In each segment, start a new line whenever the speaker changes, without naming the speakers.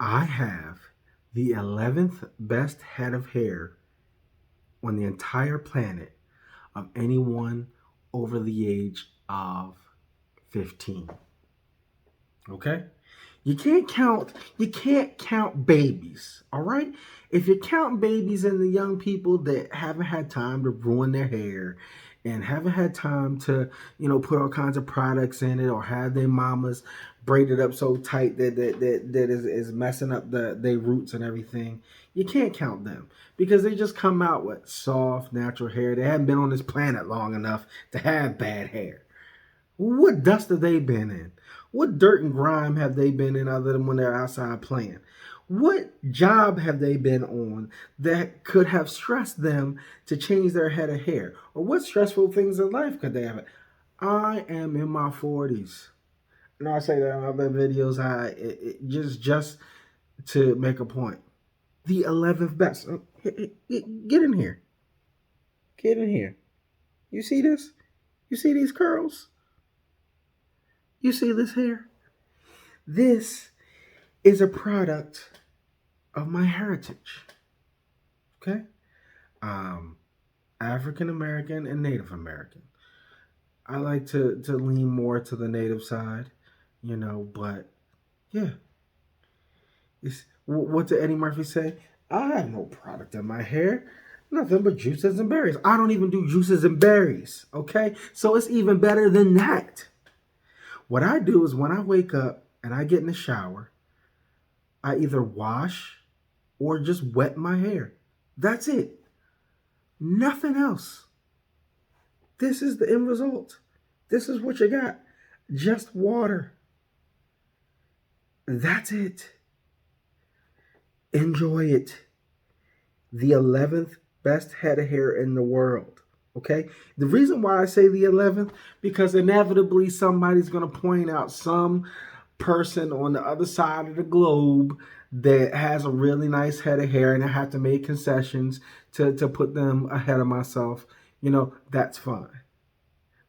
I have the 11th best head of hair on the entire planet of anyone over the age of 15. Okay? You can't count babies, all right? If you count babies and the young people that haven't had time to ruin their hair and haven't had time to, put all kinds of products in it or have their mamas braided up so tight that is messing up their roots and everything, you can't count them because they just come out with soft, natural hair. They haven't been on this planet long enough to have bad hair. What dust have they been in? What dirt and grime have they been in other than when they're outside playing? What job have they been on that could have stressed them to change their head of hair? Or what stressful things in life could they have? I am in my 40s. And I say that in other videos, just to make a point. The 11th best. Get in here. Get in here. You see this? You see these curls? You see this hair? This is a product of my heritage. Okay? African American and Native American. I like to lean more to the native side, but yeah. What did Eddie Murphy say? I have no product in my hair. Nothing but juices and berries. I don't even do juices and berries. Okay? So it's even better than that. What I do is when I wake up and I get in the shower, I either wash or just wet my hair. That's it. Nothing else. This is the end result. This is what you got. Just water. That's it. Enjoy it. The 11th best head of hair in the world. Okay? The reason why I say the 11th, because inevitably somebody's going to point out some person on the other side of the globe that has a really nice head of hair and I have to make concessions to put them ahead of myself. That's fine.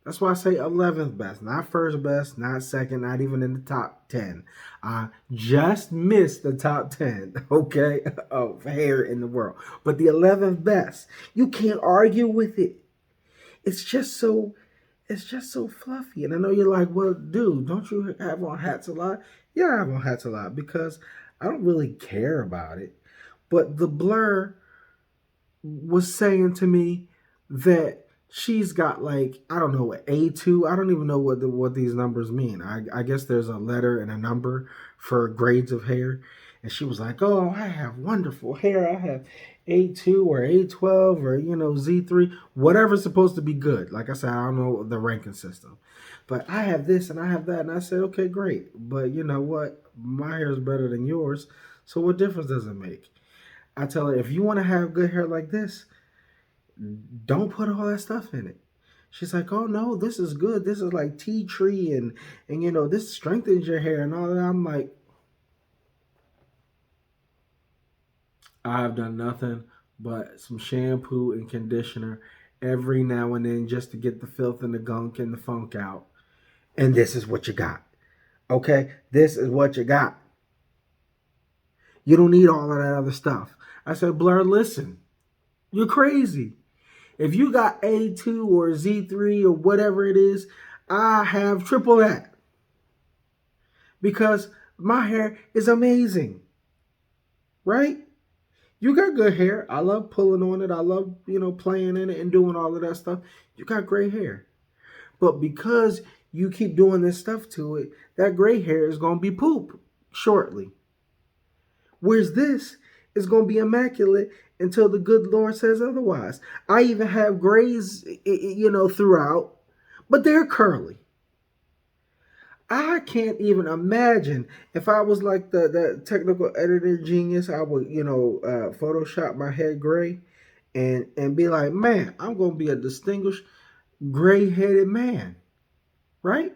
That's why I say 11th best, not first best, not second, not even in the top 10. I just missed the top 10, okay, of hair in the world. But the 11th best, you can't argue with it. It's just so fluffy. And I know you're like, well, dude, don't you have on hats a lot? Yeah, I have on hats a lot because I don't really care about it. But the blur was saying to me that she's got like, I don't know, what A2. I don't even know what these numbers mean. I guess there's a letter and a number for grades of hair. And she was like, oh, I have wonderful hair. I have A2 or A12 or, Z3, whatever's supposed to be good. Like I said, I don't know the ranking system. But I have this and I have that. And I said, okay, great. But you know what? My hair is better than yours. So what difference does it make? I tell her, if you want to have good hair like this, don't put all that stuff in it. She's like, oh no, this is good. This is like tea tree and this strengthens your hair and all that. I'm like, I've done nothing but some shampoo and conditioner every now and then just to get the filth and the gunk and the funk out. And this is what you got. Okay? This is what you got. You don't need all of that other stuff. I said, Blur, listen, you're crazy. If you got A2 or Z3 or whatever it is, I have triple that. Because my hair is amazing. Right? You got good hair. I love pulling on it. I love, playing in it and doing all of that stuff. You got gray hair. But because you keep doing this stuff to it, that gray hair is going to be poop shortly. Whereas this is going to be immaculate until the good Lord says otherwise. I even have grays, throughout, but they're curly. I can't even imagine if I was like the technical editor genius, I would, Photoshop my head gray and be like, man, I'm going to be a distinguished gray-headed man, right?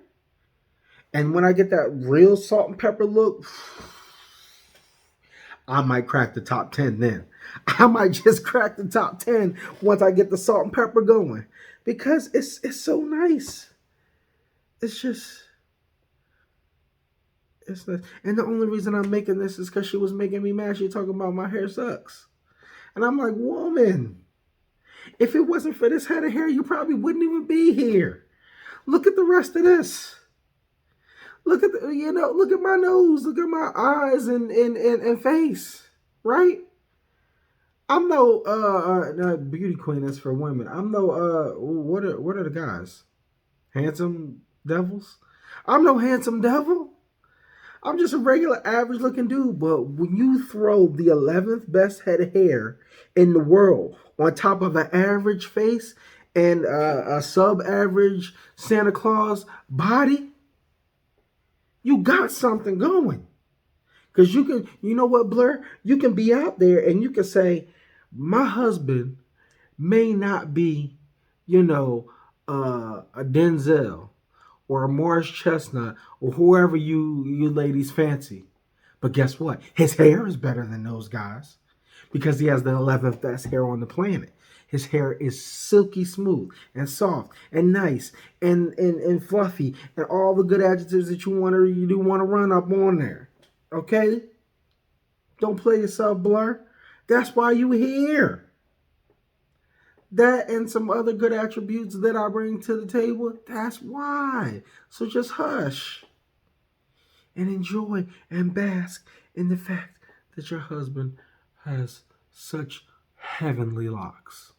And when I get that real salt and pepper look, I might crack the top 10 then. I might just crack the top 10 once I get the salt and pepper going because it's so nice. It's It's not, and the only reason I'm making this is because she was making me mad. She talking about my hair sucks. And I'm like, woman, if it wasn't for this head of hair, you probably wouldn't even be here. Look at the rest of this. Look at look at my nose, look at my eyes and face, right? I'm no beauty queen. That's for women. I'm no what are the guys? Handsome devils? I'm no handsome devil. I'm just a regular average looking dude. But when you throw the 11th best head of hair in the world on top of an average face and a sub average Santa Claus body, you got something going. Because you can, you know what, Blur? You can be out there and you can say, my husband may not be, a Denzel or a Morris Chestnut or whoever you ladies fancy. But guess what? His hair is better than those guys because he has the 11th best hair on the planet. His hair is silky smooth and soft and nice and fluffy and all the good adjectives that you do want to run up on there. Okay? Don't play yourself, Blur. That's why you here. That and some other good attributes that I bring to the table, that's why. So just hush and enjoy and bask in the fact that your husband has such heavenly locks.